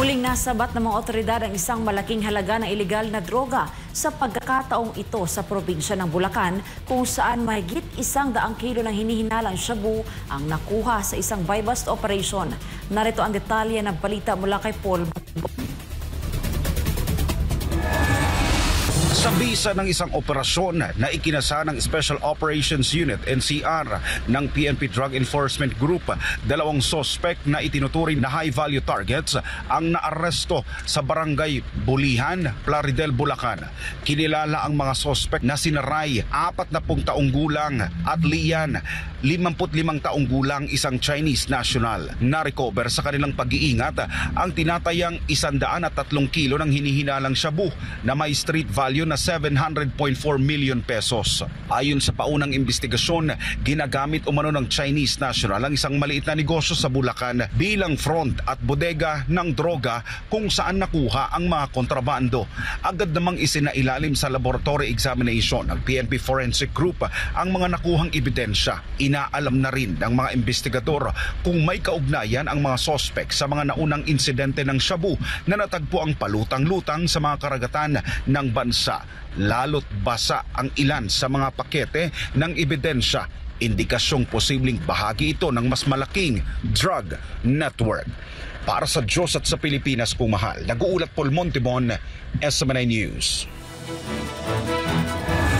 Muling nasabat ng mga otoridad ang isang malaking halaga ng ilegal na droga sa pagkakataong ito sa probinsya ng Bulacan, kung saan mahigit 100 kilo ng hinihinalang shabu ang nakuha sa isang buy-bust operation. Narito ang detalye ng balita mula kay Paul. Sa bisa ng isang operasyon na ikinasa ng Special Operations Unit NCR ng PNP Drug Enforcement Group, 2 sospek na itinuturing na high-value targets ang naaresto sa barangay Bulihan, Plaridel, Bulacan. Kinilala ang mga sospek na sina Ray, 40 taong gulang, at Lian, 55 taong gulang, isang Chinese national. Na-recover sa kanilang pag-iingat ang tinatayang 103 kilo ng hinihinalang shabu na may street value na 700.4 million pesos. Ayon sa paunang investigasyon, ginagamit umano ng Chinese national ang isang maliit na negosyo sa Bulacan bilang front at bodega ng droga kung saan nakuha ang mga kontrabando. Agad namang isinailalim sa laboratory examination ng PNP Forensic Group ang mga nakuhang ebidensya. Inaalam na rin ng mga investigador kung may kaugnayan ang mga sospek sa mga naunang insidente ng shabu na natagpo ang palutang-lutang sa mga karagatan ng bansa. Lalo't basa ang ilan sa mga pakete ng ebidensya, indikasyong posibleng bahagi ito ng mas malaking drug network. Para sa Diyos at sa Pilipinas kung mahal, nag-uulat Paul Montibon, SMNI News.